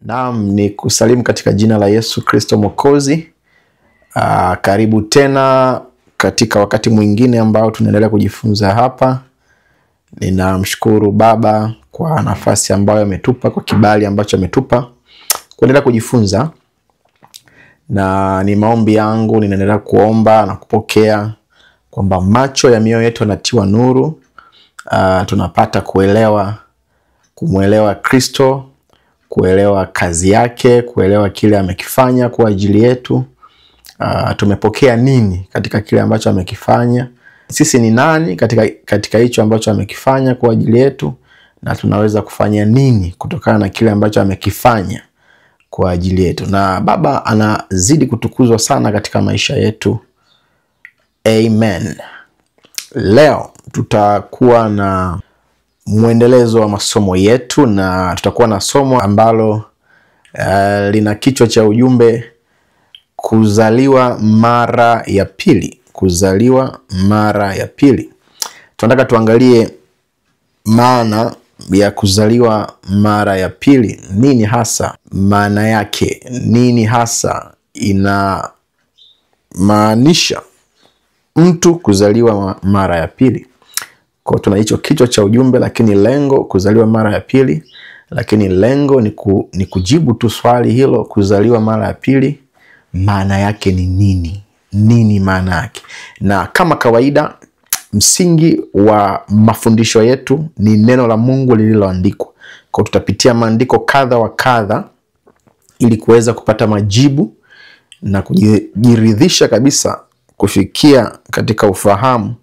Naam, ni kusalimu katika jina la Yesu Kristo Mwokozi. Karibu tena katika wakati mwingine ambao tunaendelea kujifunza hapa. Ninamshukuru Baba kwa nafasi ambayo ametupa, kwa kibali ambacho ametupa kuendelea kujifunza. Na ni maombi yangu, ninaendelea kuomba na kupokea kwamba macho ya mioyo yetu yanatiwa nuru. Tunapata kumuelewa Kristo, kuelewa kazi yake, kuelewa kile amekifanya kwa ajili yetu. Tumepokea nini katika kile ambacho amekifanya, sisi ni nani katika hicho ambacho amekifanya kwa ajili yetu, na tunaweza kufanya nini kutokana na kile ambacho amekifanya kwa ajili yetu. Na Baba anazidi kutukuzwa sana katika maisha yetu. Amen. Leo tutakuwa na muendelezo wa masomo yetu, na tutakuwa na somo ambalo lina kichwa cha ujumbe kuzaliwa mara ya pili. Kuzaliwa mara ya pili. Tunataka tuangalie maana ya kuzaliwa mara ya pili. Nini hasa maana yake? Nini hasa inamaanisha mtu kuzaliwa mara ya pili? Kwa tuna hicho kichwa cha ujumbe, lakini lengo kuzaliwa mara ya pili, lakini lengo ni kujibu tu swali hilo, kuzaliwa mara ya pili maana yake ni nini? Nini maana yake? Na kama kawaida, msingi wa mafundisho yetu ni neno la Mungu lililoandikwa. Kwa tutapitia maandiko kadha wa kadha ili kuweza kupata majibu na kujiridhisha kabisa kufikia katika ufahamu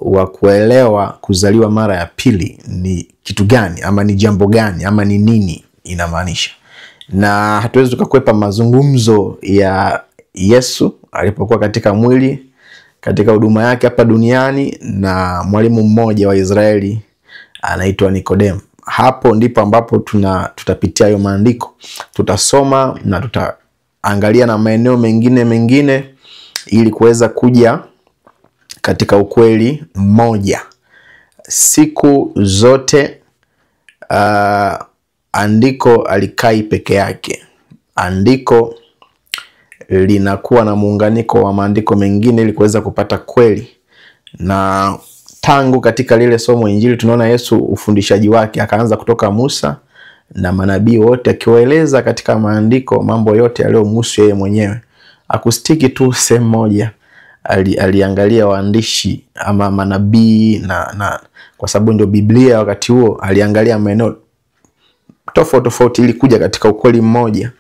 wa kuelewa kuzaliwa mara ya pili ni kitu gani, ama ni jambo gani, ama ni nini inamaanisha. Na hatuwezi tukakwepa mazungumzo ya Yesu alipokuwa katika mwili, katika huduma yake hapa duniani, na mwalimu mmoja wa Israeli anaitwa Nikodemo. Hapo ndipo ambapo tutapitia hayo maandiko. Tutasoma na tutaangalia na maeneo mengine ili kuweza kuja katika ukweli mmoja. Siku zote andiko alikai peke yake. Andiko linakuwa na muunganiko wa maandiko mengine ili kuweza kupata kweli. Na tangu katika lile somo Injili tunaona Yesu ufundishaji wake akaanza kutoka Musa na manabii wote, akiwaeleza katika maandiko mambo yote yaliyomhusu yeye mwenyewe. Akustiki tu sehemu moja. Aliangalia waandishi ama manabii na kwa sababu ndio Biblia wakati huo, aliangalia maeneo tofauti ili kuja katika ukweli mmoja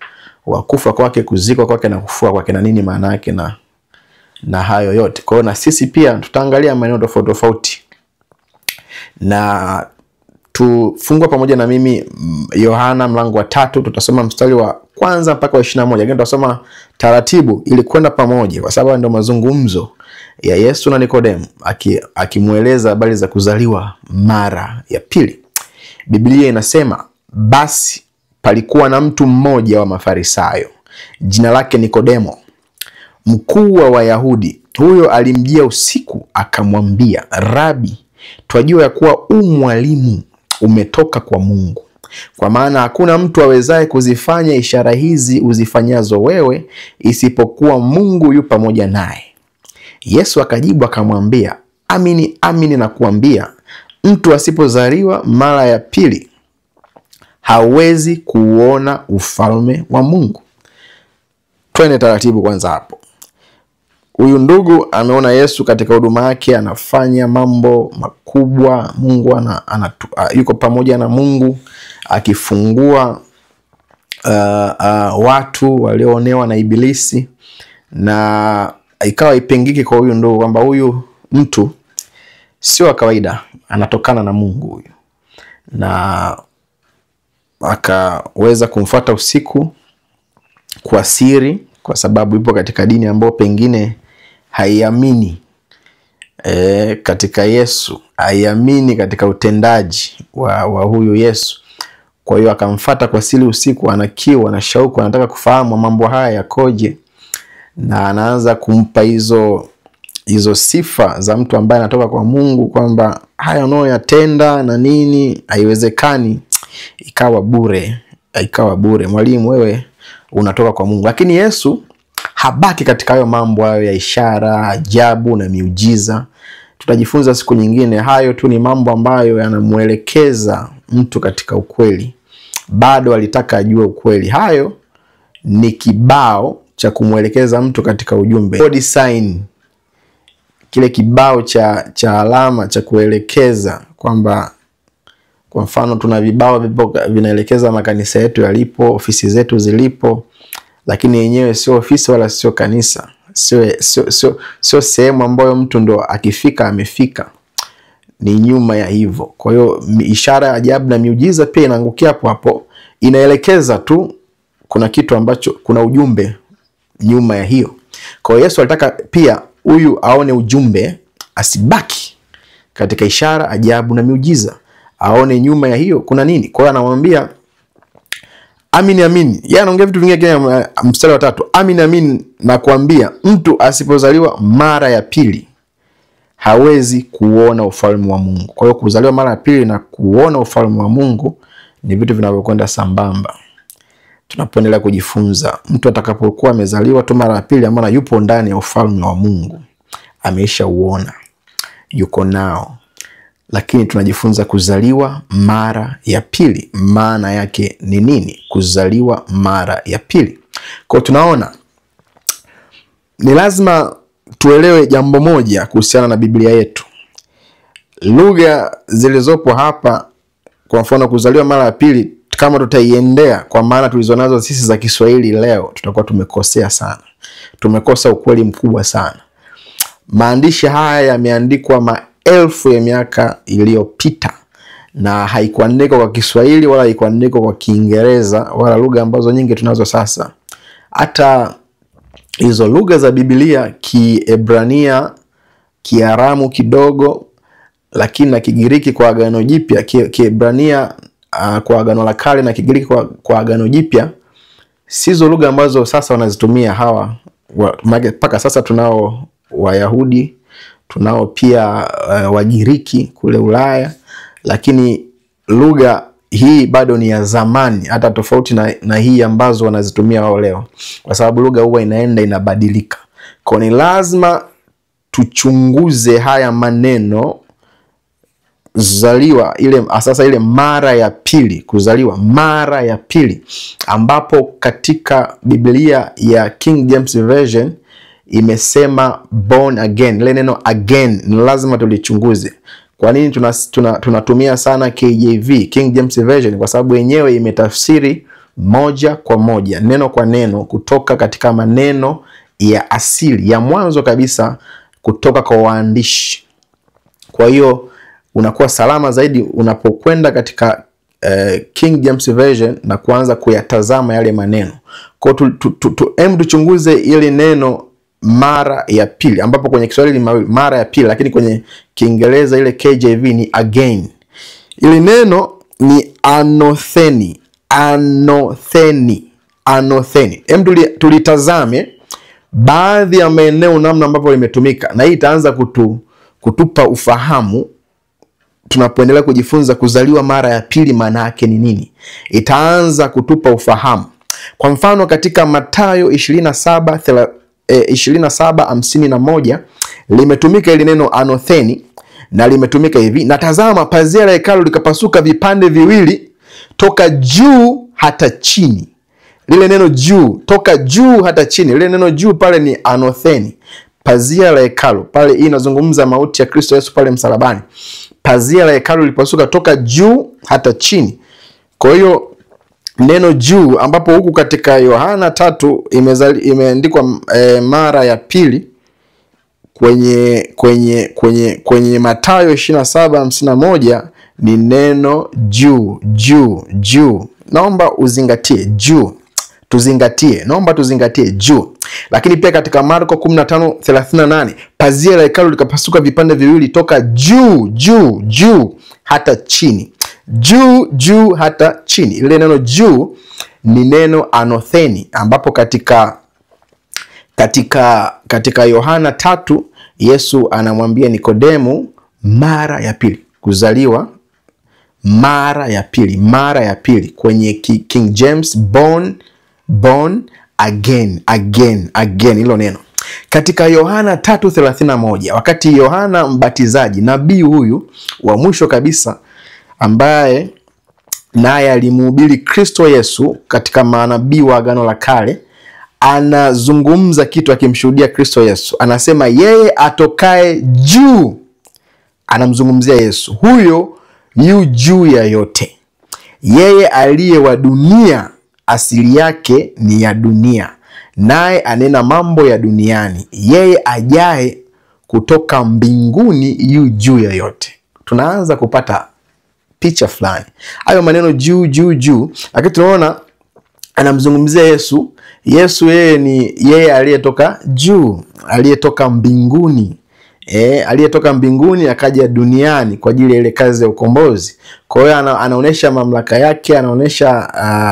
wa kufa kwake, kuzikwa kwake na kufua kwake, na nini maana yake na hayo yote. Kwa hiyo na sisi pia tutaangalia maeneo tofauti. Na tufungua pamoja na mimi Yohana mlango wa 3, tutasoma mstari wa kwanza mpaka wa 21. Lakini tutasoma taratibu ili kwenda pamoja, kwa sababu ndio mazungumzo ya Yesu na Nikodemo akimueleza habari za kuzaliwa mara ya pili. Biblia inasema, basi palikuwa na mtu mmoja wa Mafarisayo, jina lake Nikodemo, mkuu wa Wayahudi. Huyo alimjia usiku akamwambia, Rabi, twajua ya kuwa mwalimu umetoka kwa Mungu, kwa maana hakuna mtu awezaye kuzifanya ishara hizi uzifanyazo wewe isipokuwa Mungu yu pamoja naye. Yesu akajibu akamwambia, amini amini nakuambia, mtu asipozaliwa mara ya pili hawezi kuona ufalme wa Mungu. Twende taratibu kwanza hapo. Huyu ndugu ameona Yesu katika huduma yake anafanya mambo makubwa. Mungu yuko pamoja na Mungu akifungua watu walioonewa na ibilisi, na ikawa ipengiki kwa huyu ndugu kwamba huyu mtu sio wa kawaida, anatokana na Mungu huyu. Na akaweza kumfuata usiku kwa siri, kwa sababu yupo katika dini ambayo pengine haiamini katika Yesu, haiamini katika utendaji wa huyu Yesu. Kwa hiyo akamfuata kwa siri usiku, anakiwa na shauku, anataka kufahamu mambo haya yakoje, na anaanza kumpa hizo sifa za mtu ambaye anatoka kwa Mungu, kwamba haya unayoyatenda na nini haiwezekani ikawa bure, ikawa bure. Mwalimu, wewe unatoka kwa Mungu. Lakini Yesu habaki katika hayo mambo hayo ya ishara, ajabu na miujiza. Tutajifunza siku nyingine. Hayo tu ni mambo ambayo yanamuelekeza mtu katika ukweli. Bado alitaka ajue ukweli. Hayo ni kibao cha kumuelekeza mtu katika ujumbe. Body sign, kile kibao cha alama cha kuelekeza kwamba, kwa mfano tuna vibao vinaelekeza makanisa yetu yalipo, ofisi zetu zilipo, lakini yenyewe sio ofisi wala sio kanisa. Sio sehemu ambayo mtu ndo akifika amefika. Ni nyuma ya hivyo. Kwa hiyo ishara, ajabu na miujiza pia inaangukia hapo hapo. Inaelekeza tu kuna kitu ambacho, kuna ujumbe nyuma ya hiyo. Kwa hiyo Yesu alitaka pia huyu aone ujumbe, asibaki katika ishara, ajabu na miujiza. Aone nyuma ya hiyo kuna nini. Kwa hiyo anamwambia amini amini. Yeye anaongea vitu vingi kama mstari wa 3. Amini amini nakwambia, mtu asipozaliwa mara ya pili hawezi kuona ufalme wa Mungu. Kwa hiyo kuzaliwa mara ya pili na kuona ufalme wa Mungu ni vitu vinavyokwenda sambamba. Tunapoendelea kujifunza, mtu atakapokuwa amezaliwa tu mara ya pili, maana yupo ndani ya ufalme wa Mungu, ameisha uona, yuko nao. Lakini tunajifunza kuzaliwa mara ya pili. Maana yake ni nini kuzaliwa mara ya pili? Kwa tunaona ni lazima tuelewe jambo moja kuhusiana na Biblia yetu. Lugha zilizopo hapa, kwa mfano kuzaliwa mara ya pili, kama tutaiendea kwa maana tulizonazo sisi za Kiswahili leo, tutakuwa tumekosea sana. Tumekosa ukweli mkubwa sana. Maandishi haya yameandikwa maelfu ya miaka iliyopita, na haikuandikwa kwa Kiswahili wala haikuandikwa kwa Kiingereza wala lugha ambazo nyingi tunazo sasa. Hata hizo lugha za Biblia, Kiebrania, Kiaramu kidogo, lakini na Kigiriki kwa Agano Jipya, Kiebrania kwa Agano la Kale na Kigiriki kwa Agano Jipya, sizo lugha ambazo sasa wanazitumia hawa. Mpaka sasa tunao Wayahudi, tunao pia Wagiriki kule Ulaya, lakini lugha hii bado ni ya zamani, hata tofauti na hii ambazo wanazitumia wao leo, kwa sababu lugha huwa inaenda inabadilika. Kwa ni lazima tuchunguze haya maneno zaliwa, ile mara ya pili, kuzaliwa mara ya pili, ambapo katika Biblia ya King James Version imesema born again. Ile neno again ni lazima tulichunguze. Kwa nini tunatumia sana KJV, King James Version? Kwa sababu yenyewe imetafsiri moja kwa moja, neno kwa neno, kutoka katika maneno ya asili ya mwanzo kabisa kutoka kwa waandishi. Kwa hiyo unakuwa salama zaidi unapokwenda katika King James Version na kuanza kuyatazama yale maneno. Kwa tuchunguze ile neno mara ya pili, ambapo kwenye Kiswahili ni mara ya pili, lakini kwenye Kiingereza ile KJV ni again. Ile neno ni anotheni. Tulitazame baadhi ya maeneo namna ambapo limetumika, na hii itaanza kutupa ufahamu tunapoendelea kujifunza kuzaliwa mara ya pili maana yake ni nini. Itaanza kutupa ufahamu. Kwa mfano katika Mathayo 27:51 limetumika ile neno anotheni, na limetumika hivi: na tazama, pazia la hekalu likapasuka vipande viwili toka juu hata chini. Lile neno juu, toka juu hata chini, lile neno juu pale ni anotheni. Pazia la hekalu pale, hii inazungumza mauti ya Kristo Yesu pale msalabani. Pazia la hekalu lilipasuka toka juu hata chini. Kwa hiyo neno juu, ambapo huku katika Yohana 3 imeandikwa mara ya pili, kwenye Mathayo 27:51 ni neno juu. Naomba uzingatie juu. Naomba tuzingatie juu. Lakini pia katika Marko 15:38 pazia la hekalu likapasuka vipande viwili toka juu hata chini. Juu hata chini. Ile neno juu ni neno anotheni, ambapo katika Yohana 3 Yesu anamwambia Nikodemu mara ya pili, kuzaliwa mara ya pili, mara ya pili. Kwenye King James, born again, hilo neno. Katika Yohana 3:31, wakati Yohana Mbatizaji, nabii huyu wa mwisho kabisa, ambaye naye alimhubiri Kristo Yesu katika manabii wa Agano la Kale, anazungumza kitu akimshuhudia Kristo Yesu. Anasema yeye atokaye juu, anamzungumzia Yesu, huyo yu juu ya yote. Yeye aliye wa dunia, asili yake ni ya dunia, naye anena mambo ya duniani. Yeye ajaye kutoka mbinguni yu juu ya yote. Tunaanza kupata picha fulani. Hayo maneno juu, lakini tunaona anamzungumzia Yesu. Yesu yeye ni yeye aliyetoka juu, aliyetoka mbinguni. Aliyetoka mbinguni akaja duniani kwa ajili ya ile kazi ya ukombozi. Kwa hiyo anaonesha mamlaka yake, anaonesha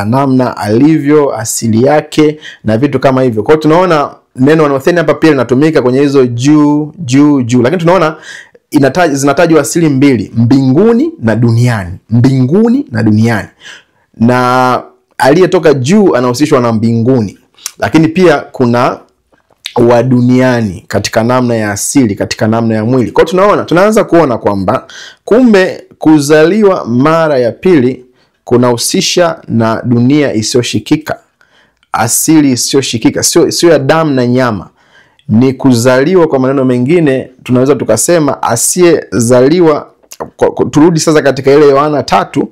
namna alivyo, asili yake na vitu kama hivyo. Kwa hiyo tunaona neno anotheni hapa pia linatumika kwenye hizo juu. Lakini tunaona zinatajwa asili mbili, mbinguni na duniani. Mbinguni na duniani. Na aliyetoka juu anahusishwa na mbinguni. Lakini pia kuna wa duniani katika namna ya asili, katika namna ya mwili. Kwa hiyo tunaanza kuona kwamba kumbe kuzaliwa mara ya pili kunahusisha na dunia isiyoshikika, asili isiyoshikika, sio ya damu na nyama. Ni kuzaliwa, kwa maneno mengine tunaweza tukasema asiyezaliwa. Turudi sasa katika ile Yohana 3,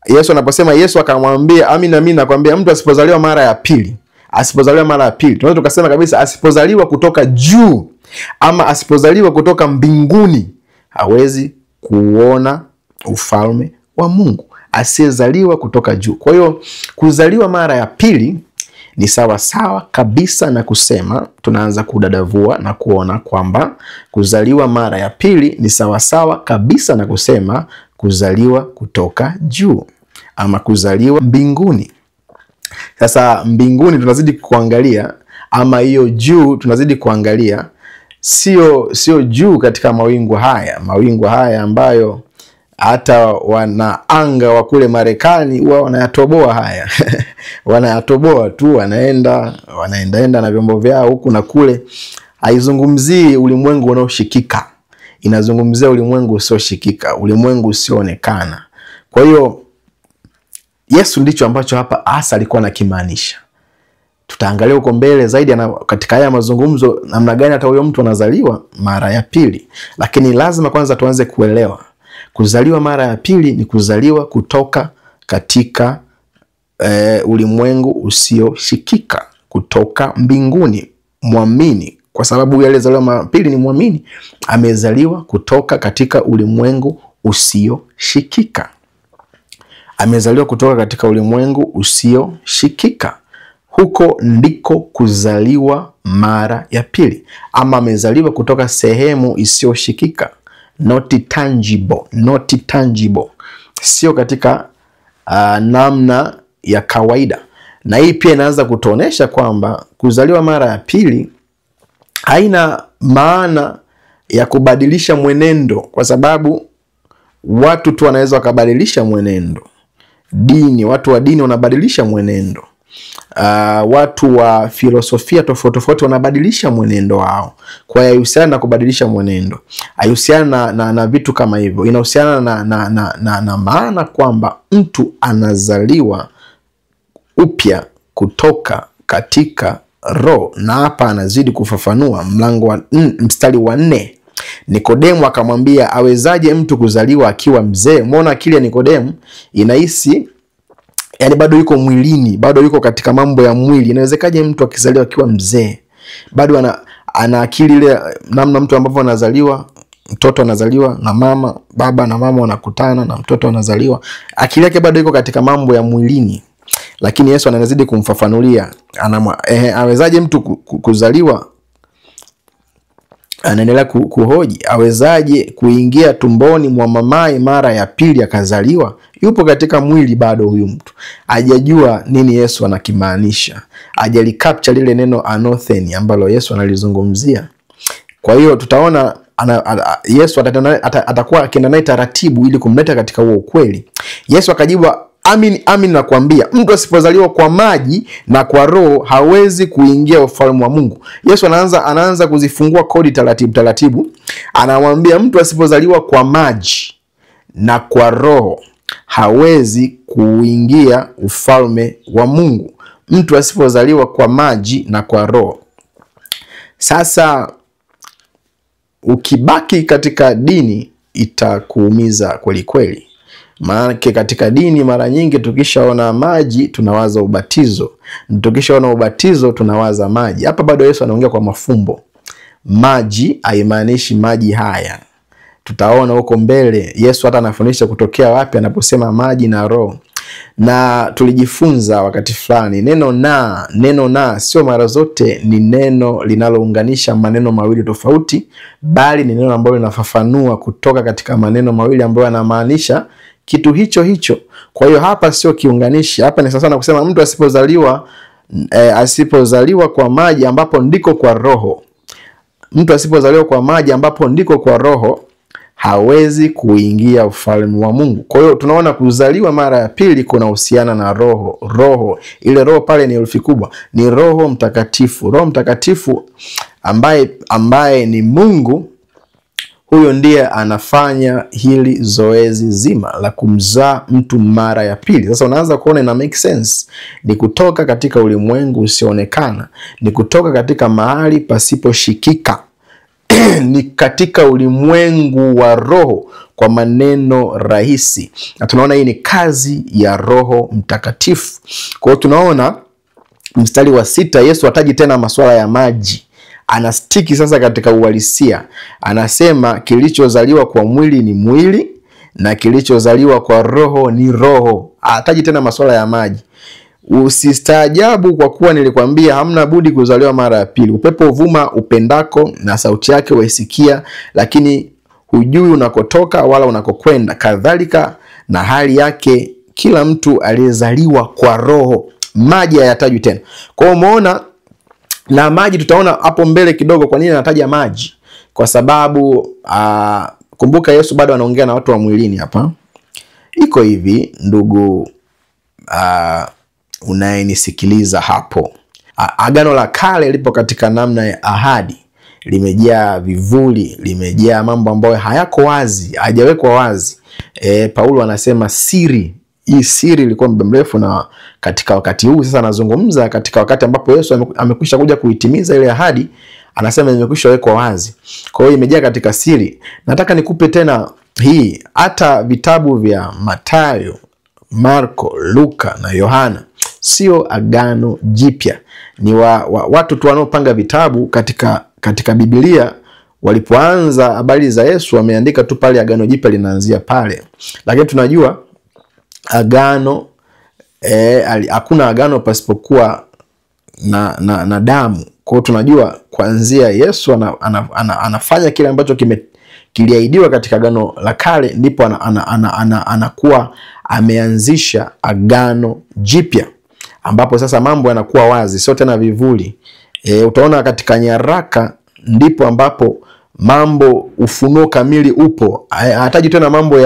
Yesu anaposema, Yesu akamwambia, amini nakwambia, mtu asipozaliwa mara ya pili, tunaweza tukasema kabisa asipozaliwa kutoka juu ama asipozaliwa kutoka mbinguni hawezi kuona ufalme wa Mungu. Asiyezaliwa kutoka juu. Kwa hiyo kuzaliwa mara ya pili ni sawa kabisa na kusema, tunaanza kudadavua na kuona kwamba kuzaliwa mara ya pili ni sawa kabisa na kusema kuzaliwa kutoka juu ama kuzaliwa mbinguni. Sasa mbinguni tunazidi kuangalia, ama hiyo juu tunazidi kuangalia, sio juu katika mawingu haya ambayo hata wanaanga wa kule Marekani huwa wanayatoboa haya. Wanayatoboa tu, wanaenda na vyombo vyao huku na kule. Haizungumzii ulimwengu unaoshikika, inazungumzia ulimwengu usioshikika, ulimwengu usioonekana. Kwa hiyo Yesu ndicho ambacho hapa hasa alikuwa anakimaanisha. Tutaangalia huko mbele zaidi katika haya mazungumzo namna gani hata huyo mtu anazaliwa mara ya pili. Lakini lazima kwanza tuanze kuelewa kuzaliwa mara ya pili ni kuzaliwa kutoka katika ulimwengu usioshikika, kutoka mbinguni. Muamini, kwa sababu yule aliyezaliwa mara ya pili ni muamini, amezaliwa kutoka katika ulimwengu usioshikika. Amezaliwa kutoka katika ulimwengu usioshikika. Huko ndiko kuzaliwa mara ya pili. Ama amezaliwa kutoka sehemu isiyoshikika, not tangible. Sio katika namna ya kawaida. Na hii pia inaanza kutuonesha kwamba kuzaliwa mara ya pili haina maana ya kubadilisha mwenendo, kwa sababu watu tu wanaweza wakabadilisha mwenendo. Watu wa dini wanabadilisha mwenendo. Watu wa filosofia tofauti wanabadilisha mwenendo wao. Kwa hiyo haihusiana na kubadilisha mwenendo, haihusiana na vitu kama hivyo. Inahusiana na maana kwamba mtu anazaliwa upya kutoka katika roho. Na hapa anazidi kufafanua mstari wa 4. Nikodemu akamwambia, awezaje mtu kuzaliwa akiwa mzee? Umeona akili ya Nikodemu inahisi, yani bado yuko mwilini, bado yuko katika mambo ya mwili. Inawezekaje mtu akizaliwa akiwa mzee? Bado ana akili ile namna mtu ambavyo anazaliwa, mtoto anazaliwa na baba na mama wanakutana na mtoto anazaliwa. Akili yake bado yuko katika mambo ya mwilini. Lakini Yesu anazidi kumfafanulia, awezaje mtu kuzaliwa? Anaendelea kuhoji, awezaje kuingia tumboni mwa mamaye mara ya pili akazaliwa? Yupo katika mwili bado huyu mtu. Hajajua nini Yesu anakimaanisha. Hajalicapture lile neno anotheni ambalo Yesu analizungumzia. Kwa hiyo tutaona Yesu atakuwa akienda naye taratibu ili kumleta katika huo ukweli. Yesu akajibu, amin amin nakwambia, mtu asipozaliwa kwa maji na kwa roho hawezi kuingia ufalme wa Mungu. Yesu anaanza kuzifungua kodi taratibu taratibu. Anamwambia mtu asipozaliwa kwa maji na kwa roho hawezi kuingia ufalme wa Mungu. Mtu asipozaliwa kwa maji na kwa roho. Sasa ukibaki katika dini itakuumiza kweli kweli. Maana katika dini mara nyingi tukishaona maji tunawaza ubatizo. Tukishaona ubatizo tunawaza maji. Hapa bado Yesu anaongea kwa mafumbo. Maji haimaanishi maji haya. Tutaona huko mbele Yesu hata anafundisha kutokea wapi anaposema maji na roho. Na tulijifunza wakati fulani neno na sio mara zote ni neno linalounganisha maneno mawili tofauti, bali ni neno ambalo linafafanua kutoka katika maneno mawili ambayo yanamaanisha kitu hicho hicho. Kwa hiyo hapa sio kiunganishi. Hapa ni sasa na kusema mtu asipozaliwa kwa maji ambapo ndiko kwa roho. Mtu asipozaliwa kwa maji ambapo ndiko kwa roho hawezi kuingia ufalme wa Mungu. Kwa hiyo tunaona kuzaliwa mara ya pili kuna husiana na roho. Roho, ile roho pale ni herufi kubwa, ni Roho Mtakatifu. Roho Mtakatifu ambaye ni Mungu, huyo ndiye anafanya hili zoezi zima la kumzaa mtu mara ya pili. Sasa unaanza kuona ina make sense. Ni kutoka katika ulimwengu usioonekana, ni kutoka katika mahali pasiposhikika. Ni katika ulimwengu wa roho, kwa maneno rahisi. Na tunaona hii ni kazi ya Roho Mtakatifu. Kwa hiyo tunaona mstari wa 6 Yesu hataji tena masuala ya maji. Anastiki sasa katika uhalisia. Anasema kilichozaliwa kwa mwili ni mwili na kilichozaliwa kwa roho ni roho. Hataji tena masuala ya maji. Usistaajabu kwa kuwa nilikwambia hamna budi kuzaliwa mara ya pili. Upepo uvuma upendako na sauti yake waisikia, lakini hujui unakotoka wala unakokwenda. Kadhalika na hali yake kila mtu aliyezaliwa kwa roho. Maji hayatajwi tena. Kwa hiyo umeona, na maji tutaona hapo mbele kidogo kwa nini anataja maji. Kwa sababu kumbuka Yesu bado anaongea na watu wa mwilini hapa. Iko hivi ndugu unayenisikiliza hapo. Agano la Kale lipo katika namna ya ahadi. Limejaa vivuli, limejaa mambo ambayo hayako wazi, hajawekwa wazi. Paulo anasema siri. Hii siri ilikuwa muda mrefu, na katika wakati huu sasa anazungumza katika wakati ambapo Yesu amekwisha kuja kuitimiza ile ahadi, anasema imekwisha wekwa wazi. Kwa hiyo imejaa katika siri. Nataka nikupe tena hii, hata vitabu vya Mathayo, Marko, Luka na Yohana sio agano jipya. Ni watu tu wanaopanga vitabu katika Biblia. Walipoanza habari za Yesu wameandika tu pale agano jipya linaanzia pale. Lakini tunajua agano hakuna agano pasipokuwa na damu. Kwa hiyo tunajua kuanzia Yesu anafanya kile ambacho kiliahidiwa katika agano la Kale, ndipo anakuwa ameanzisha agano jipya, ambapo sasa mambo yanakuwa wazi, sio tena vivuli. Utaona katika nyaraka ndipo ambapo mambo, ufunuo kamili upo. Hataji tena mambo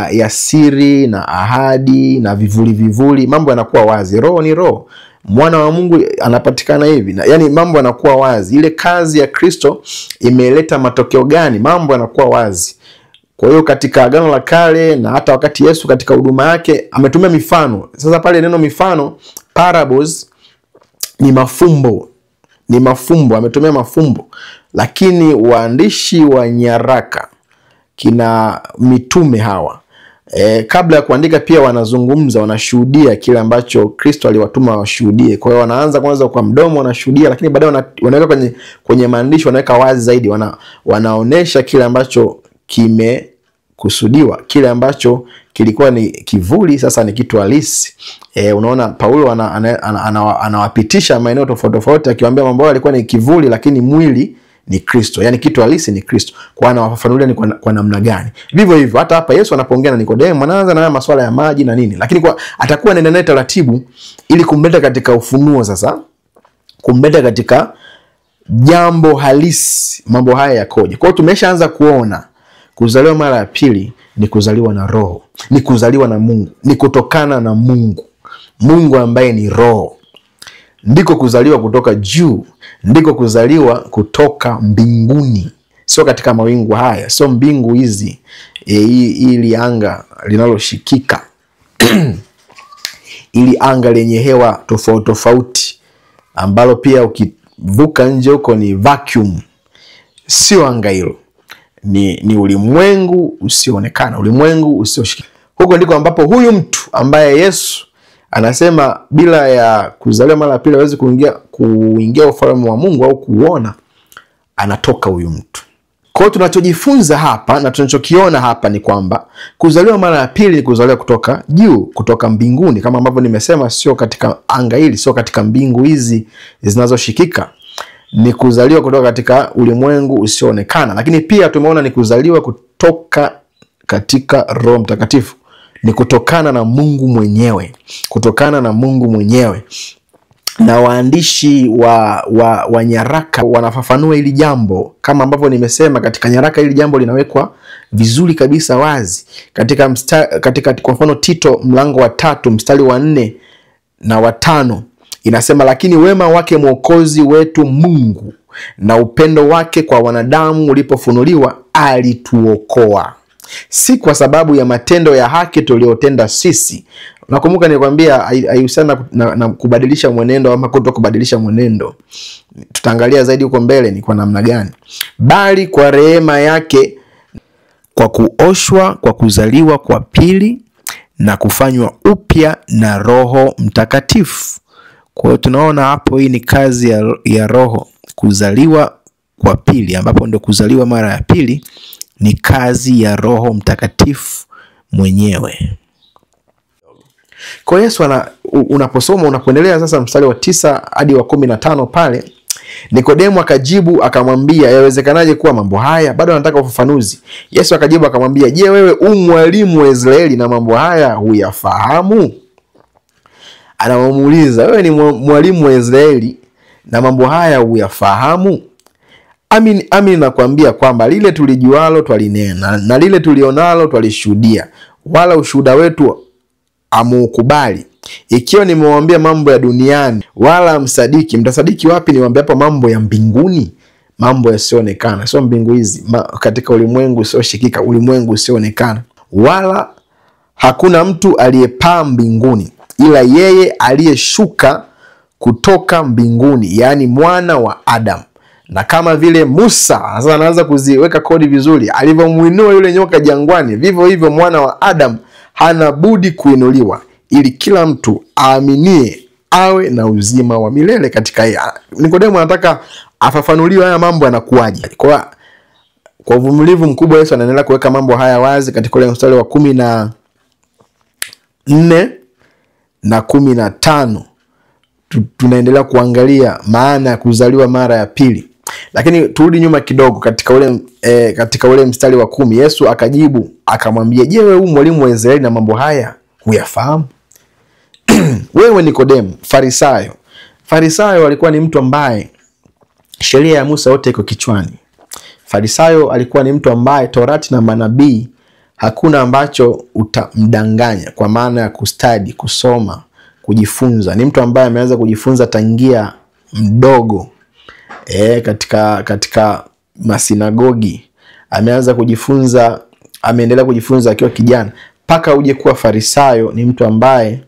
ya siri na ahadi na vivuli. Mambo yanakuwa wazi. Roho ni roho. Mwana wa Mungu anapatikana hivi. Yaani mambo yanakuwa wazi. Ile kazi ya Kristo imeleta matokeo gani? Mambo yanakuwa wazi. Kwa hiyo katika agano la Kale na hata wakati Yesu katika huduma yake ametumia mifano. Sasa pale neno mifano, parables, ni mafumbo. Ni mafumbo, ametumia mafumbo. Lakini waandishi wa nyaraka, kina mitume hawa, kabla ya kuandika pia wanazungumza, wanashuhudia kile ambacho Kristo aliwatuma washuhudie. Kwa hiyo wanaanza kwanza kwa mdomo wanashuhudia, lakini baadaye wanaweka kwenye maandishi, wanaweka wazi zaidi, wanaonesha kile ambacho kimekusudiwa, kile ambacho kilikuwa ni kivuli sasa ni kitu halisi. Unaona Paulo anawapitisha maeneo tofauti tofauti, akiwaambia mambo yalikuwa ni kivuli lakini mwili ni Kristo. Yaani kitu halisi ni Kristo. Kwa anawafafanulia ni kwa namna gani. Vivyo hivyo hata hapa Yesu anapoongea na Nikodemo anaanza na masuala ya maji na nini. Lakini atakuwa anaenda taratibu ili kumleta katika ufunuo sasa. Kumleta katika jambo halisi mambo haya yakoje. Kwa hiyo tumeshaanza kuona kuzaliwa mara ya pili ni kuzaliwa na Roho, ni kuzaliwa na Mungu, ni kutokana na Mungu. Mungu ambaye ni Roho. Ndiko kuzaliwa kutoka juu, ndiko kuzaliwa kutoka mbinguni. Sio katika mawingu haya, sio mbingu hizi ili anga linaloshikika ili anga lenye hewa tofauti tofauti ambalo pia ukivuka nje huko ni vacuum. Sio anga hilo. Ni ulimwengu usioonekana, ulimwengu usioshikika. Huko ndiko ambapo huyu mtu ambaye Yesu anasema bila ya kuzaliwa mara ya pili hawezi kuingia ufalme wa Mungu au kuona, anatoka huyu mtu. Kwa hiyo tunachojifunza hapa na tunachokiona hapa ni kwamba kuzaliwa mara ya pili ni kuzaliwa kutoka juu, kutoka mbinguni, kama ambavyo nimesema, sio katika anga hili, sio katika mbingu hizi zinazoshikika. Ni kuzaliwa kutoka katika ulimwengu usioonekana. Lakini pia tumeona ni kuzaliwa kutoka katika Roho Mtakatifu. Ni kutokana na Mungu mwenyewe, kutokana na Mungu mwenyewe. Na waandishi wa nyaraka wanafafanua hili jambo kama ambavyo nimesema. Katika nyaraka hili jambo linawekwa vizuri kabisa wazi katika kwa mfano Tito mlango wa 3 mstari wa 4 na wa 5 inasema, lakini wema wake Mwokozi wetu Mungu na upendo wake kwa wanadamu ulipofunuliwa, alituokoa, si kwa sababu ya matendo ya haki tuliotenda sisi. Nakumbuka nilikwambia haihusiana na kubadilisha mwenendo ama kutokubadilisha mwenendo. Tutaangalia zaidi huko mbele ni kwa namna gani. Bali kwa rehema yake, kwa kuoshwa, kwa kuzaliwa kwa pili na kufanywa upya na Roho Mtakatifu. Kwa hiyo tunaona hapo hii ni kazi ya Roho, kuzaliwa kwa pili, ambapo ndio kuzaliwa mara ya pili ni kazi ya Roho Mtakatifu mwenyewe. Kwa Yesu unaposoma unapoendelea sasa mstari wa 9 hadi wa 15 pale, Nikodemo akajibu akamwambia, yawezekanaje kuwa mambo haya? Bado anataka ufafanuzi. Yesu akajibu akamwambia, je, wewe mwalimu wa Israeli na mambo haya huyafahamu? Anamuuliza, wewe ni mwalimu wa Israeli na mambo haya huyafahamu? Amin nakwambia kwamba lile tulijualo twalinena na lile tulionalo twalishuhudia, wala ushuhuda wetu amuukubali. Ikiwa nimewambia mambo ya duniani wala msadiki, mtasadiki wapi niwaambia hapa mambo ya mbinguni? Mambo yasioonekana, sio mbingu hizi, katika ulimwengu usioshikika, ulimwengu usioonekana. Wala hakuna mtu aliyepaa mbinguni ila yeye aliyeshuka kutoka mbinguni, yani mwana wa Adam. Na kama vile Musa, sasa anaanza kuziweka kodi vizuri, alivyomuinua yule nyoka jangwani, vivyo hivyo mwana wa Adam hana budi kuinuliwa, ili kila mtu aaminie awe na uzima wa milele katika yeye. Nikodemo anataka afafanuliwe haya mambo yanakuaje. Kwa uvumilivu mkubwa Yesu anaendelea kuweka mambo haya wazi katika ule mstari wa 14 na 15. Tunaendelea kuangalia maana ya kuzaliwa mara ya pili. Lakini turudi nyuma kidogo katika ule mstari wa 10. Yesu akajibu akamwambia, je, wewe mwalimu wa Israeli na mambo haya huyafahamu? Wewe Nikodemo, Farisayo. Farisayo alikuwa ni mtu ambaye sheria ya Musa yote iko kichwani. Farisayo alikuwa ni mtu ambaye Torati na manabii hakuna ambacho utamdanganya, kwa maana ya kustadi, kusoma, kujifunza. Ni mtu ambaye ameanza kujifunza tangia mdogo. Katika masinagogi ameanza kujifunza, ameendelea kujifunza akiwa kijana mpaka uje kuwa Farisayo. Ni mtu ambaye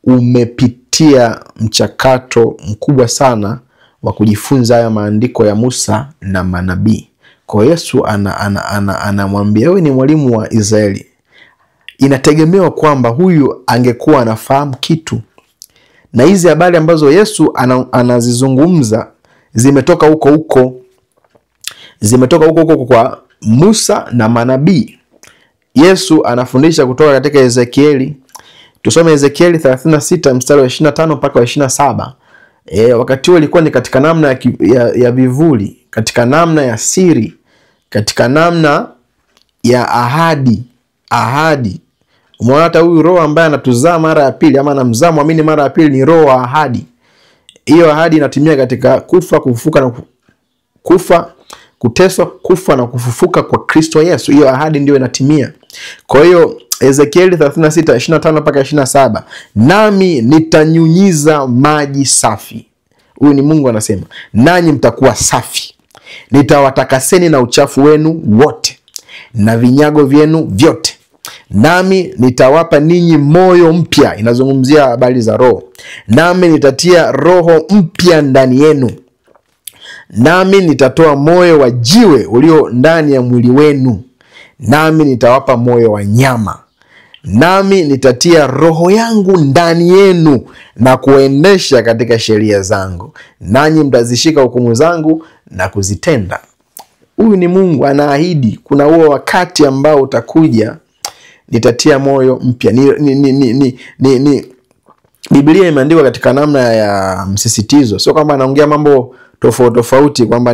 umepitia mchakato mkubwa sana wa kujifunza haya maandiko ya Musa na manabii. Kwa Yesu anamwambia, wewe ni mwalimu wa Israeli. Inategemewa kwamba huyu angekuwa anafahamu kitu. Na hizi habari ambazo Yesu anazizungumza zimetoka huko kwa Musa na manabii. Yesu anafundisha kutoka katika Ezekieli. Tusome Ezekieli 36 mstari wa 25 mpaka wa 27. Wakati huo ilikuwa ni katika namna ya vivuli, katika namna ya siri, katika namna ya ahadi. Umeona hata huyu Roho ambaye anatuzaa mara ya pili ama anamzaa muamini mara ya pili ni Roho wa ahadi. Hiyo ahadi inatimia katika kufa, kufufuka kuteswa, kufa na kufufuka kwa Kristo Yesu. Hiyo ahadi ndio inatimia. Kwa hiyo Ezekieli 36:25 mpaka 27, nami nitanyunyiza maji safi. Huyu ni Mungu anasema, nanyi mtakuwa safi. Nitawatakaseni na uchafu wenu wote na vinyago vyenu vyote. Nami nitawapa ninyi moyo mpya. Inazungumzia habari za roho. Nami nitatia roho mpya ndani yenu. Nami nitatoa moyo wa jiwe ulio ndani ya mwili wenu. Nami nitawapa moyo wa nyama. Nami nitatia roho yangu ndani yenu na kuendesha katika sheria zangu. Nanyi mtazishika hukumu zangu na kuzitenda. Huyu ni Mungu anaahidi kuna huo wakati ambao utakuja, nitatia moyo mpya. Biblia imeandikwa katika namna ya msisitizo. Sio kwamba anaongea mambo tofauti kwamba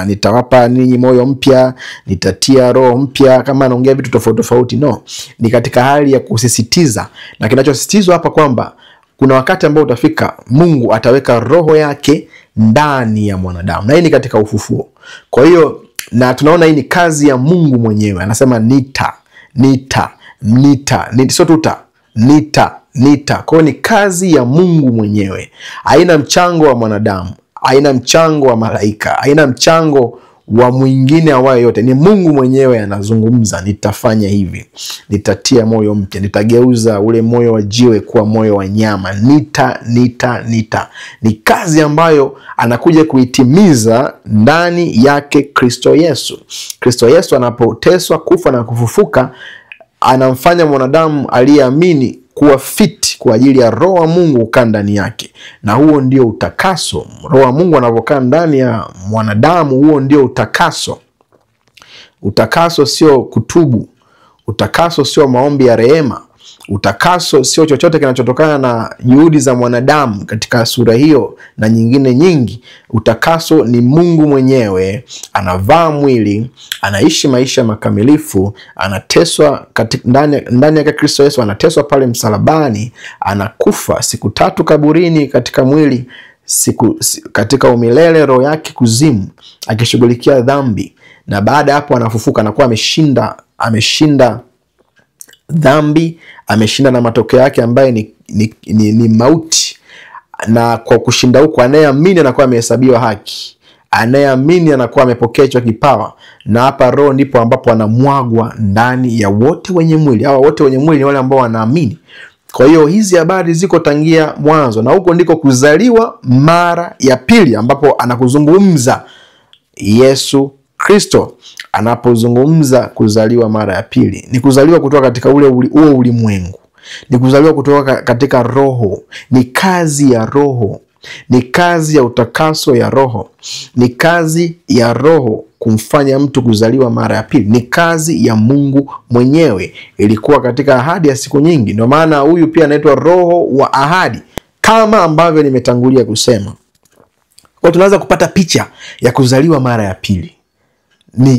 nitawapa ninyi moyo mpya, nitatia roho mpya, kama anaongea vitu tofauti. No, ni katika hali ya kusisitiza. Na kinachosisitizwa hapa kwamba kuna wakati ambao utafika Mungu ataweka roho yake ndani ya mwanadamu. Na hii ni katika ufufuo. Kwa hiyo na tunaona hii ni kazi ya Mungu mwenyewe. Anasema sio tuta. Kwa hiyo ni kazi ya Mungu mwenyewe. Haina mchango wa mwanadamu, haina mchango wa malaika, haina mchango wa mwingine awaye yote. Ni Mungu mwenyewe anazungumza, nitafanya hivi. Nitatia moyo mpya, nitageuza ule moyo wa jiwe kuwa moyo wa nyama. Ni kazi ambayo anakuja kuitimiza ndani yake Kristo Yesu. Kristo Yesu anapoteswa, kufa na kufufuka, anamfanya mwanadamu aliyeamini kuwa fit kwa ajili ya roho wa Mungu kukaa ndani yake. Na huo ndio utakaso. Roho wa Mungu anapokaa ndani ya mwanadamu, huo ndio utakaso. Utakaso sio kutubu. Utakaso sio maombi ya rehema. Utakaso sio chochote kinachotokana na juhudi za mwanadamu katika sura hiyo na nyingine nyingi. Utakaso ni Mungu mwenyewe anavaa mwili, anaishi maisha makamilifu, anateswa ndani ya Kristo Yesu, anateswa pale msalabani, anakufa siku 3 kaburini katika mwili, katika umilele roho yake kuzimu, akishughulikia dhambi, na baada hapo anafufuka, anakuwa ameshinda dhambi, ameshinda na matokeo yake ambaye ni mauti. Na kwa kushinda huko, anayeamini anakuwa amehesabiwa haki, anayeamini anakuwa amepokea hicho kipawa. Na hapa roho ndipo ambapo anamwagwa ndani ya wote wenye mwili. Hawa wote wenye mwili ni wale ambao wanaamini. Kwa hiyo hizi habari ziko tangia mwanzo, na huko ndiko kuzaliwa mara ya pili ambapo anakuzungumza Yesu Kristo. Anapozungumza kuzaliwa mara ya pili, ni kuzaliwa kutoka katika huo ulimwengu, ni kuzaliwa kutoka katika roho. Ni kazi ya roho, ni kazi ya utakaso ya roho, ni kazi ya roho kumfanya mtu kuzaliwa mara ya pili. Ni kazi ya Mungu mwenyewe, ilikuwa katika ahadi ya siku nyingi. Ndio maana huyu pia anaitwa roho wa ahadi, kama ambavyo nimetangulia kusema. Kwa tunaweza kupata picha ya kuzaliwa mara ya pili.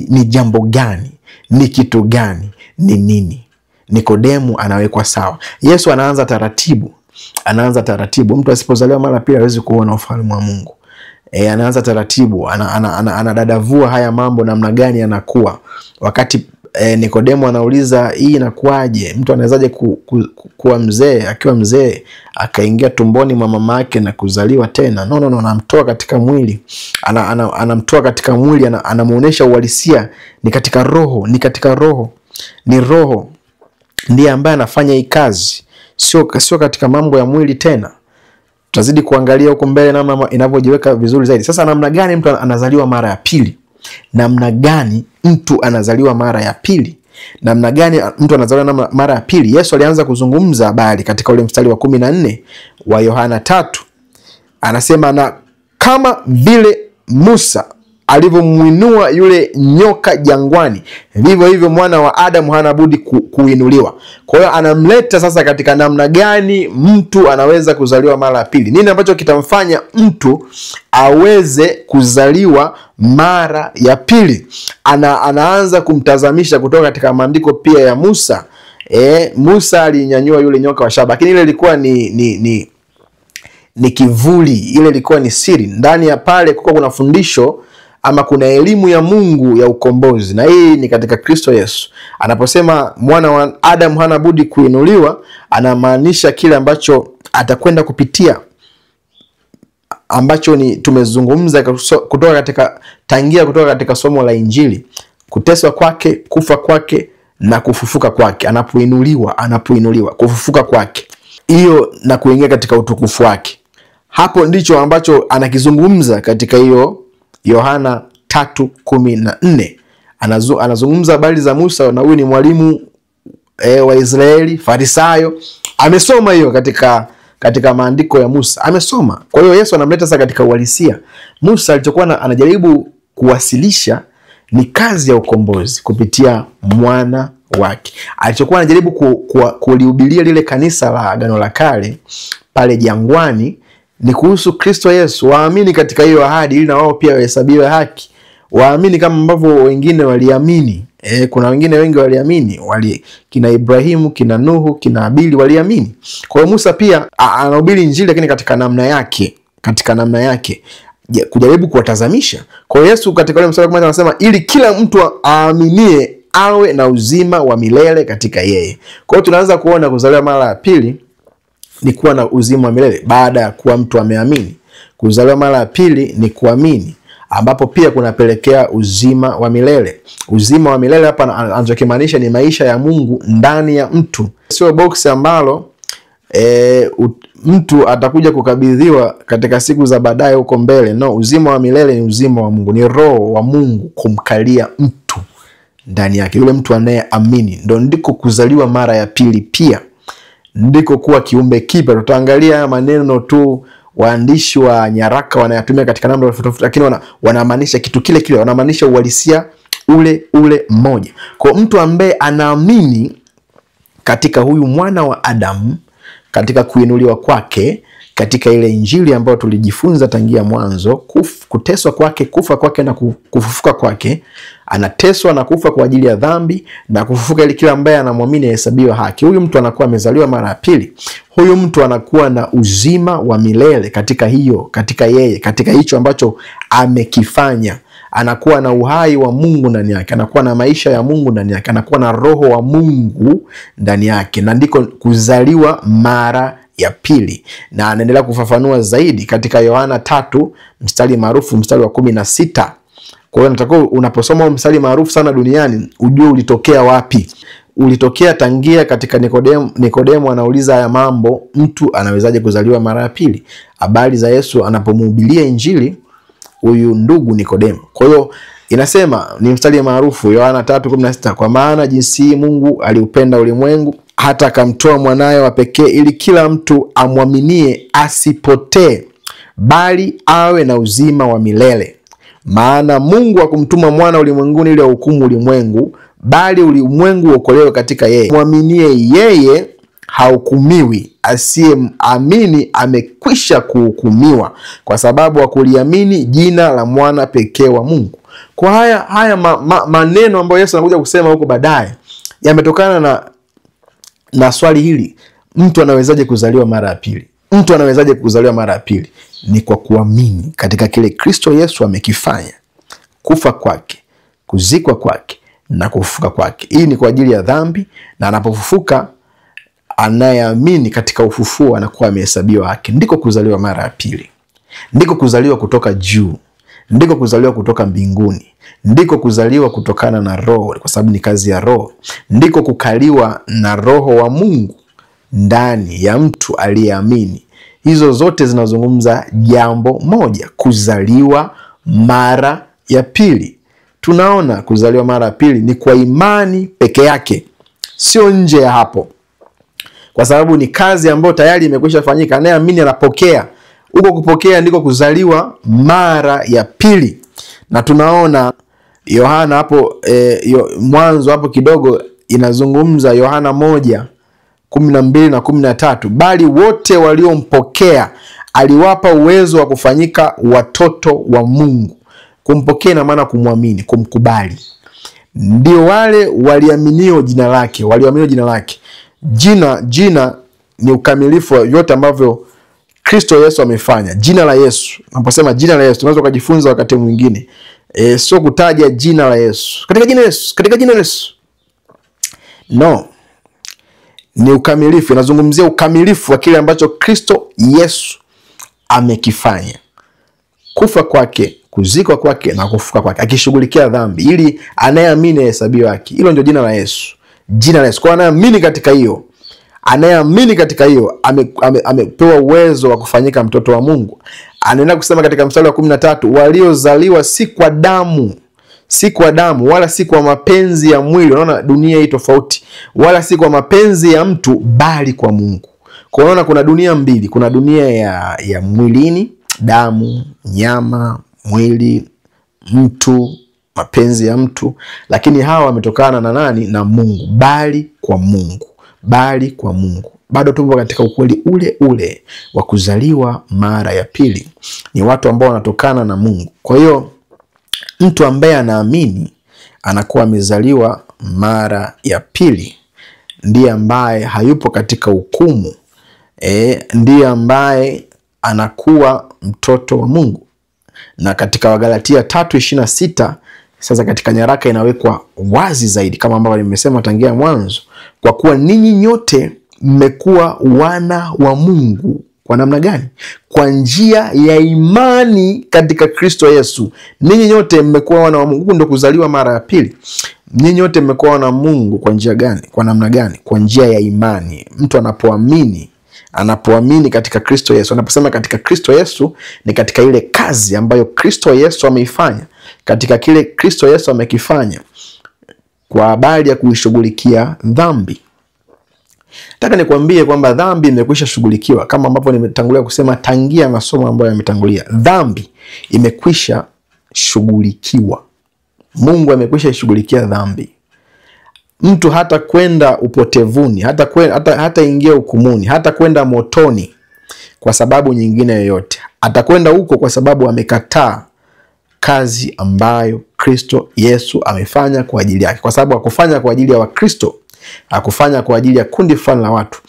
Ni jambo gani? Ni kitu gani? Ni nini? Nikodemu anawekwa sawa. Yesu anaanza taratibu. Mtu asipozaliwa mara pili hawezi kuona ufalme wa Mungu. Anaanza taratibu, anadadavua haya mambo namna gani yanakuwa. Wakati Nikodemu anauliza, hii inakuaje? Mtu anawezaje kuwa mzee, akiwa mzee akaingia tumboni mwa mama yake na kuzaliwa tena? No, anamtoa katika mwili. Anamtoa katika mwili, anamuonesha uhalisia ni katika roho, Ni roho ndiye ambaye anafanya hii kazi. Sio katika mambo ya mwili tena. Tutazidi kuangalia huko mbele namna inavyojiweka vizuri zaidi. Sasa namna gani mtu anazaliwa mara ya pili? Namna gani mtu anazaliwa mara ya pili? Mara ya pili? Yesu alianza kuzungumza habari katika ule mstari wa 14 wa Yohana 3. Anasema, na kama vile Musa alivyomuinua yule nyoka jangwani, vivyo hivyo mwana wa Adamu hana budi kuinuliwa. Kwa hiyo anamleta sasa katika namna gani mtu anaweza kuzaliwa mara ya pili. Nini ambacho kitamfanya mtu aweze kuzaliwa mara ya pili? Anaanza kumtazamisha kutoka katika maandiko pia ya Musa. Musa alinyanyua yule nyoka wa shaba, lakini ile ilikuwa ni kivuli, ile ilikuwa ni siri. Ndani ya pale kuna fundisho ama kuna elimu ya Mungu ya ukombozi, na hii ni katika Kristo Yesu. Anaposema mwana wa Adam hana budi kuinuliwa, anamaanisha kile ambacho atakwenda kupitia, ambacho ni tumezungumza kutoka katika somo la Injili, kuteswa kwake, kufa kwake na kufufuka kwake. Anapoinuliwa, kufufuka kwake, hiyo na kuingia katika utukufu wake. Hapo ndicho ambacho anakizungumza katika hiyo Yohana 3:14. Anazungumza habari za Musa, na huyu ni mwalimu wa Israeli, Farisayo. Amesoma hiyo katika maandiko ya Musa, amesoma. Kwa hiyo Yesu anamleta sasa katika uhalisia. Musa alichokuwa anajaribu kuwasilisha ni kazi ya ukombozi kupitia mwana wake. Alichokuwa anajaribu kulihubiria lile kanisa la Agano la Kale pale jangwani ni kuhusu Kristo Yesu, waamini katika hiyo ahadi ili na wao pia wahesabiwe haki. Waamini kama ambavyo wengine waliamini. Kuna wengine wengi waliamini, kina Ibrahimu, kina Nuhu, kina Habili waliamini. Kwa hiyo Musa pia anahubiri Injili, lakini katika namna yake kujaribu kuwatazamisha. Kwa hiyo Yesu katika ile mstari wa 10 anasema ili kila mtu aaminie awe na uzima wa milele katika yeye. Kwa hiyo tunaanza kuona kuzaliwa mara ya pili ni kuwa na uzima wa milele baada ya kuwa mtu ameamini. Kuzaliwa mara ya pili ni kuamini, ambapo pia kunapelekea uzima wa milele. Uzima wa milele hapa anachokimaanisha ni maisha ya Mungu ndani ya mtu. Sio box ambalo mtu atakuja kukabidhiwa katika siku za baadaye huko mbele. No, uzima wa milele ni uzima wa Mungu, ni roho wa Mungu kumkalia mtu ndani yake. Yule mtu anayeamini ndiko kuzaliwa mara ya pili, pia ndiko kuwa kiumbe kipya. Tutaangalia maneno tu waandishi wa nyaraka wanayatumia katika namna tofauti, lakini wanamaanisha kitu kile kile, wanamaanisha uhalisia ule mmoja. Kwa mtu ambaye anaamini katika huyu mwana wa Adamu, katika kuinuliwa kwake, katika ile Injili ambayo tulijifunza tangia mwanzo, kuteswa kwake, kufa kwake na kufufuka kwake. Anateswa na kufa kwa ajili ya dhambi na kufufuka ili kila ambaye anamwamini ahesabiwe haki. Huyu mtu anakuwa amezaliwa mara ya pili. Huyu mtu anakuwa na uzima wa milele katika yeye, katika hicho ambacho amekifanya. Anakuwa na uhai wa Mungu ndani yake, anakuwa na maisha ya Mungu ndani yake, anakuwa na roho wa Mungu ndani yake, na ndiko kuzaliwa mara ya pili. Na anaendelea kufafanua zaidi katika Yohana 3 mstari maarufu, mstari wa 16. Kwa hiyo nataka unaposoma mstari maarufu sana duniani ujue ulitokea wapi. Ulitokea tangia katika Nikodemo anauliza haya mambo, mtu anawezaje kuzaliwa mara ya pili? Habari za Yesu anapomhubiria Injili huyu ndugu Nikodemo. Kwa hiyo inasema ni mstari maarufu Yohana 3:16, kwa maana jinsi Mungu aliupenda ulimwengu hata akamtoa mwanae wa pekee ili kila mtu amwaminie asipotee bali awe na uzima wa milele. Maana Mungu hakumtuma mwana ulimwenguni ili ahukumu ulimwengu, bali ulimwengu uokolewe katika yeye. Mwaminie yeye hahukumiwi, asiyeamini amekwisha kuhukumiwa, kwa sababu hakuliamini jina la mwana pekee wa Mungu. Kwa haya maneno ambayo Yesu anakuja kusema huko baadaye yametokana na swali hili, mtu anawezaje kuzaliwa mara ya pili? Mtu anawezaje kuzaliwa mara ya pili? Ni kwa kuamini katika kile Kristo Yesu amekifanya, kufa kwake, kuzikwa kwake na kufufuka kwake. Hii ni kwa ajili ya dhambi, na anapofufuka anayeamini katika ufufuo anakuwa amehesabiwa haki. Ndiko kuzaliwa mara ya pili. Ndiko kuzaliwa kutoka juu. Ndiko kuzaliwa kutoka mbinguni. Ndiko kuzaliwa kutokana na Roho, kwa sababu ni kazi ya Roho. Ndiko kukaliwa na Roho wa Mungu ndani ya mtu aliyeamini. Hizo zote zinazungumza jambo moja, kuzaliwa mara ya pili. Tunaona kuzaliwa mara ya pili ni kwa imani peke yake, sio nje ya hapo, kwa sababu ni kazi ambayo tayari imekwisha fanyika. Anayeamini anapokea. Huko kupokea ndiko kuzaliwa mara ya pili. Na tunaona Yohana hapo mwanzo hapo kidogo inazungumza Yohana 1:12 na 13, bali wote waliompokea aliwapa uwezo wa kufanyika watoto wa Mungu. Kumpokea na maana kumwamini, kumkubali. Ndio wale waliaminio jina lake, walioamini jina lake. Jina ni ukamilifu wa yote ambavyo Kristo Yesu amefanya. Jina la Yesu. Naposema jina la Yesu, tunaweza kujifunza wakati mwingine. Sio kutaja jina la Yesu. Katika jina la Yesu, katika jina la Yesu. No. Ni ukamilifu. Nazungumzia ukamilifu wa kile ambacho Kristo Yesu amekifanya. Kufa kwake, kuzikwa kwake na kufufuka kwake, akishughulikia dhambi ili anayeamini ahesabiwe haki. Hilo ndio jina la Yesu. Jina la Yesu. Kwa anayeamini katika hiyo, anayeamini katika hiyo amepewa uwezo wa kufanyika mtoto wa Mungu. Anaenda kusema katika mstari wa 13, waliozaliwa si kwa damu, si kwa damu wala si kwa mapenzi ya mwili. Unaona dunia hii tofauti. Wala si kwa mapenzi ya mtu bali kwa Mungu. Kwa unaona kuna dunia mbili, kuna dunia ya mwilini, damu, nyama, mwili, mtu, mapenzi ya mtu, lakini hawa wametokana na nani? Na Mungu, bali kwa Mungu. Bali kwa Mungu. Bado tupo katika ukweli ule ule wa kuzaliwa mara ya pili. Ni watu ambao wanatokana na Mungu. Kwa hiyo mtu ambaye anaamini anakuwa amezaliwa mara ya pili. Ndiye ambaye hayupo katika hukumu. Ndiye ambaye anakuwa mtoto wa Mungu. Na katika Wagalatia 3:26, sasa katika nyaraka inawekwa wazi zaidi kama ambavyo nimesema tangia mwanzo, kwa kuwa ninyi nyote mmekuwa wana wa Mungu. Kwa namna gani? Kwa njia ya imani katika Kristo Yesu. Ninyi nyote mmekuwa wana wa Mungu. Ndio kuzaliwa mara ya pili. Ninyi nyote mmekuwa wana wa Mungu kwa njia gani? Kwa namna gani? Kwa njia ya imani. Mtu anapoamini katika Kristo Yesu. Anaposema katika Kristo Yesu, ni katika ile kazi ambayo Kristo Yesu ameifanya, katika kile Kristo Yesu amekifanya kwa habari ya kuishughulikia dhambi. Nataka nikwambie kwamba dhambi imekwisha shughulikiwa, kama ambapo nimetangulia kusema tangia masomo ambayo yametangulia. Dhambi imekwisha shughulikiwa. Mungu amekwisha ishughulikia dhambi. Mtu hata kwenda upotevuni, hata ingia hukumuni, hata kwenda motoni kwa sababu nyingine yoyote. Atakwenda huko kwa sababu amekataa kazi ambayo Kristo Yesu amefanya kwa ajili yake. Kwa sababu hakufanya kwa ajili ya Wakristo, hakufanya kwa ajili ya kundi fulani la watu.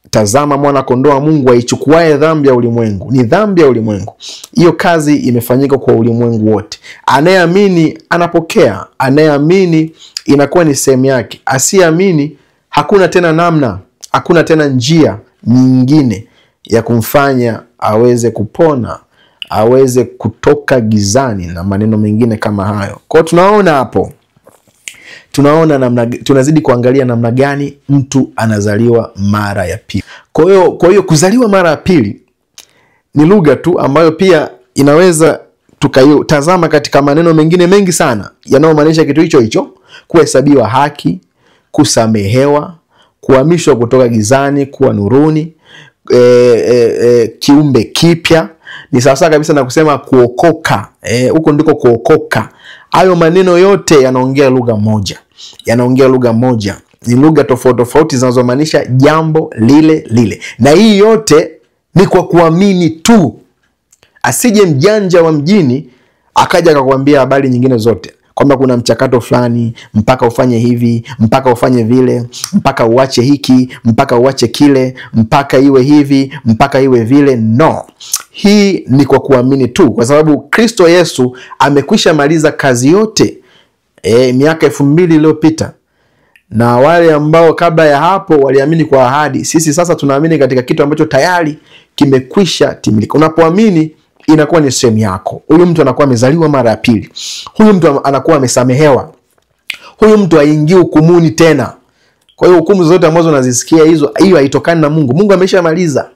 Tazama mwana kondoo wa Mungu aichukuaye dhambi ya ulimwengu. Ni dhambi ya ulimwengu. Hiyo kazi imefanyika kwa ulimwengu wote. Anayeamini anapokea, anayeamini inakuwa ni sehemu yake. Asiyeamini hakuna tena namna, hakuna tena njia nyingine ya kumfanya aweze kupona, aweze kutoka gizani na maneno mengine kama hayo. Kwa hiyo tunaona hapo, tunazidi kuangalia namna gani mtu anazaliwa mara ya pili. Kwa hiyo kuzaliwa mara ya pili ni lugha tu ambayo pia inaweza tukayotazama katika maneno mengine mengi sana yanayomaanisha kitu hicho hicho: kuhesabiwa haki, kusamehewa, kuhamishwa kutoka gizani kuwa nuruni, kiumbe kipya. Ni sawa kabisa na kusema kuokoka. Huko ndiko kuokoka. Hayo maneno yote yanaongea lugha moja. Ni lugha tofauti tofauti zinazomaanisha jambo lile lile. Na hii yote ni kwa kuamini tu. Asije mjanja wa mjini akaja akakwambia habari nyingine zote, kwamba kuna mchakato fulani, mpaka ufanye hivi, mpaka ufanye vile, mpaka uache hiki, mpaka uache kile, mpaka iwe hivi, mpaka iwe vile. No. Hii ni kwa kuamini tu, kwa sababu Kristo Yesu amekwisha maliza kazi yote miaka 2000 iliyopita. Na wale ambao kabla ya hapo waliamini kwa ahadi, sisi sasa tunaamini katika kitu ambacho tayari kimekwisha timilika. Unapoamini inakuwa ni sehemu yako. Huyu mtu anakuwa amezaliwa mara ya pili. Huyu mtu anakuwa amesamehewa. Huyu mtu haingii hukumuni tena. Kwa hiyo hukumu zote ambazo unazisikia hiyo haitokani na Mungu. Mungu ameshamaliza.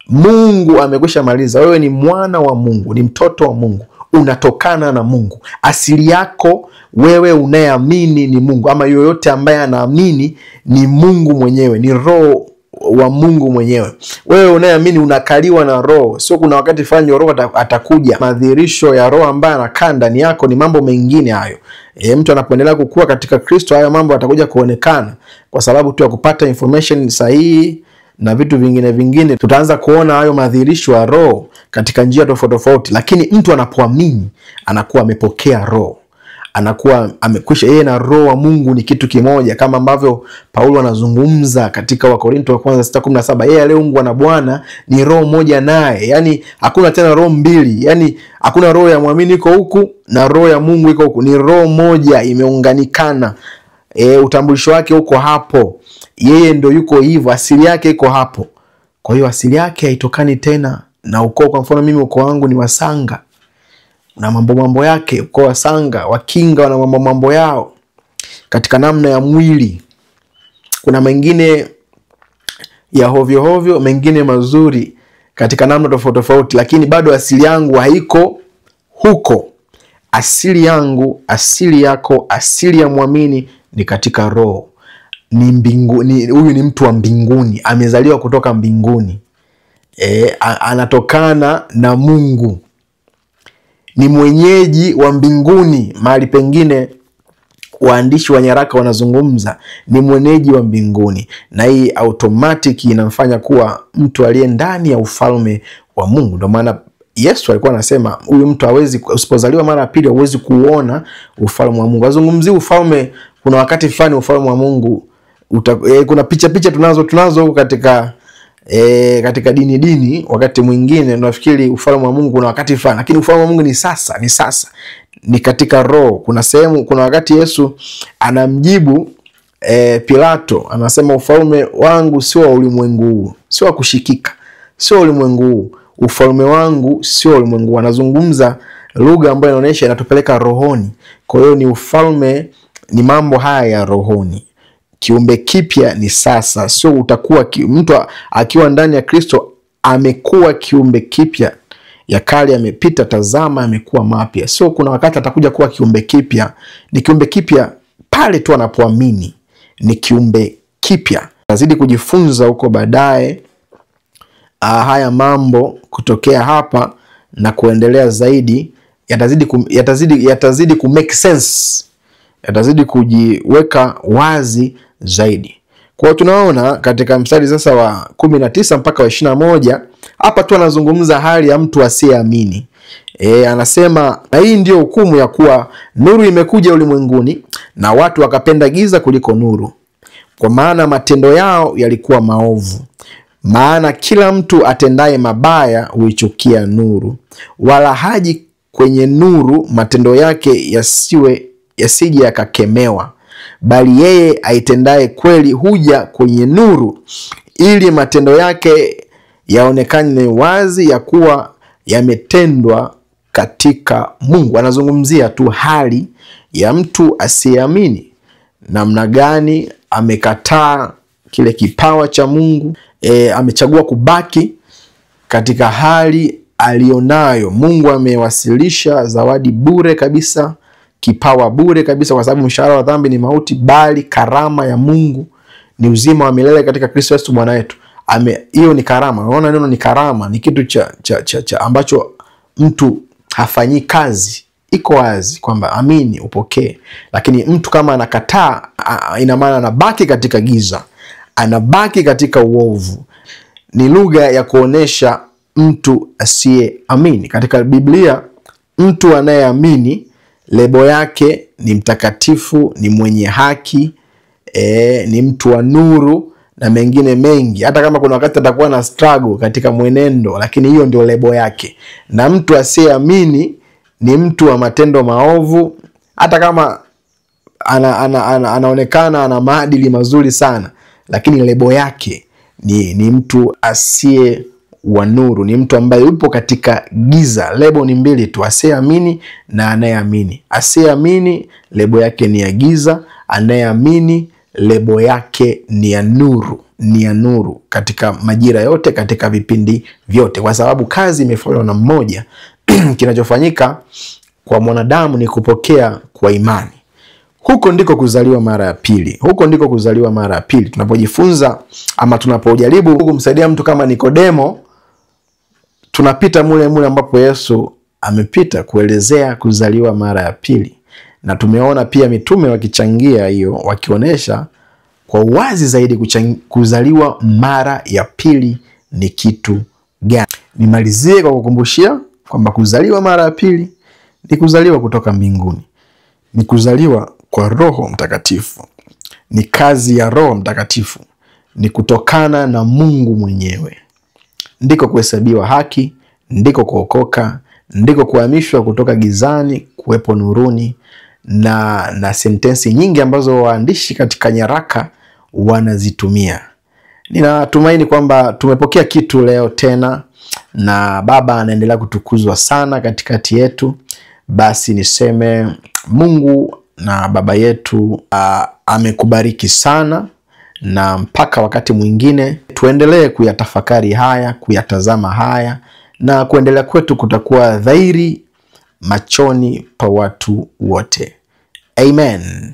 Mungu amekwisha maliza. Wewe ni mwana wa Mungu, ni mtoto wa Mungu, unatokana na Mungu. Asili yako wewe unayeamini ni Mungu, ama yoyote ambaye anaamini ni Mungu mwenyewe, ni roho wa Mungu mwenyewe. Wewe unayeamini unakaliwa na roho. Sio kuna wakati fulani roho atakuja. Madhihirisho ya roho ambaye anakaa ndani yako ni mambo mengine hayo. Mtu anapoendelea kukua katika Kristo, hayo mambo atakuja kuonekana kwa sababu tu ya kupata information sahihi na vitu vingine. Tutaanza kuona hayo madhihirisho ya roho katika njia tofauti tofauti. Lakini mtu anapoamini anakuwa amepokea roho. anakuwa amekwisha, yeye na roho wa Mungu ni kitu kimoja, kama ambavyo Paulo anazungumza katika Wakorintho wa kwanza 6:17, yeye aliyeungwa na Bwana ni roho moja naye. Yani hakuna tena roho mbili, yani hakuna roho ya muamini iko huku na roho ya Mungu iko huku, ni roho moja imeunganikana. Utambulisho wake uko hapo, yeye ndio yuko hivyo, asili yake iko hapo. Kwa hiyo asili yake haitokani tena na ukoo. Kwa mfano mimi ukoo wangu ni Wasanga na mambo yake, ukoo wa Sanga, Wakinga wana mambo yao katika namna ya mwili. Kuna mengine ya hovyo hovyo, mengine mazuri katika namna tofauti, lakini bado asili yangu haiko huko. Asili yangu, asili yako, asili ya muamini ni katika roho. Ni mbinguni, huyu ni mtu wa mbinguni, amezaliwa kutoka mbinguni. Anatokana na Mungu. Ni mwenyeji wa mbinguni. Mahali pengine waandishi wa nyaraka wanazungumza ni mwenyeji wa mbinguni, na hii automatic inamfanya kuwa mtu aliye ndani ya ufalme wa Mungu. Ndio maana Yesu alikuwa anasema huyu mtu hawezi, usipozaliwa mara ya pili hauwezi kuona ufalme wa Mungu. Azungumzi ufalme, kuna wakati fulani ufalme wa Mungu kuna picha tunazo huko katika dini. Wakati mwingine tunafikiri ufalme wa Mungu kuna wakati fulani, lakini ufalme wa Mungu ni sasa, ni katika roho. Kuna wakati Yesu anamjibu Pilato, anasema ufalme wangu sio wa ulimwengu huu, sio wa kushikika, sio ulimwengu huu. Ufalme wangu sio ulimwengu. Anazungumza lugha ambayo inaonyesha inatupeleka rohoni. Kwa hiyo ni ufalme, ni mambo haya ya rohoni. Kiumbe kipya ni sasa, sio utakuwa mtu akiwa ndani ya Kristo amekuwa kiumbe kipya, ya kale yamepita, tazama yamekuwa mapya. Sio kuna wakati atakuja kuwa kiumbe kipya. Ni kiumbe kipya pale tu anapoamini, ni kiumbe kipya. Tazidi kujifunza huko baadaye haya mambo kutokea hapa na kuendelea zaidi, yatazidi ku make sense, yatazidi kujiweka wazi zaidi. Kwa tunaona katika mstari sasa wa 19 mpaka wa 21, hapa tu anazungumza hali ya mtu asiyeamini. Anasema, na hii ndio hukumu ya kuwa nuru imekuja ulimwenguni na watu wakapenda giza kuliko nuru, kwa maana matendo yao yalikuwa maovu. Maana kila mtu atendaye mabaya huichukia nuru, wala haji kwenye nuru matendo yake yasije yakakemewa. Bali yeye aitendaye kweli huja kwenye nuru, ili matendo yake yaonekane wazi ya kuwa yametendwa katika Mungu. Anazungumzia tu hali ya mtu asiyeamini, namna gani amekataa kile kipawa cha Mungu, amechagua kubaki katika hali alionayo. Mungu amewasilisha zawadi bure kabisa, kipawa bure kabisa, kwa sababu mshahara wa dhambi ni mauti, bali karama ya Mungu ni uzima wa milele katika Kristo Yesu Bwana wetu. Hiyo ni karama. Unaona neno ni karama, ni kitu cha ambacho mtu hafanyi kazi. Iko wazi kwamba amini upokee, lakini mtu kama anakataa, ina maana anabaki katika giza, anabaki katika uovu. Ni lugha ya kuonesha mtu asiyeamini. Katika Biblia, mtu anayeamini lebo yake ni mtakatifu, ni mwenye haki, ni mtu wa nuru na mengine mengi. Hata kama kuna wakati atakuwa na struggle katika mwenendo, lakini hiyo ndio lebo yake. Na mtu asiyeamini ni mtu wa matendo maovu, hata kama anaonekana ana maadili mazuri sana, lakini lebo yake ni mtu asiye wa nuru, ni mtu ambaye yupo katika giza. Lebo ni mbili tu, asiyeamini na anayeamini. Asiyeamini lebo yake ni ya giza, anayeamini lebo yake ni ya nuru, ni ya nuru katika majira yote, katika vipindi vyote, kwa sababu kazi imefanywa na mmoja. Kinachofanyika kwa mwanadamu ni kupokea kwa imani. Huko ndiko kuzaliwa mara ya pili. Huko ndiko kuzaliwa mara ya pili. Tunapojifunza ama tunapojaribu kumsaidia mtu kama Nikodemo, tunapita mule ambapo Yesu amepita kuelezea kuzaliwa mara ya pili. Na tumeona pia mitume wakichangia hiyo, wakionyesha kwa uwazi zaidi kuzaliwa mara ya pili ni kitu gani. Nimalizie kwa kukumbushia kwamba kuzaliwa mara ya pili ni kuzaliwa kutoka mbinguni. ni kuzaliwa kwa Roho Mtakatifu, ni kazi ya Roho Mtakatifu, ni kutokana na Mungu mwenyewe. Ndiko kuhesabiwa haki, ndiko kuokoka, ndiko kuhamishwa kutoka gizani kuwepo nuruni, na sentensi nyingi ambazo waandishi katika nyaraka wanazitumia. Ninatumaini kwamba tumepokea kitu leo tena, na Baba anaendelea kutukuzwa sana katikati yetu. Basi niseme Mungu na Baba yetu amekubariki sana, na mpaka wakati mwingine tuendelee kuyatafakari haya, kuyatazama haya, na kuendelea kwetu kutakuwa dhahiri machoni pa watu wote. Amen.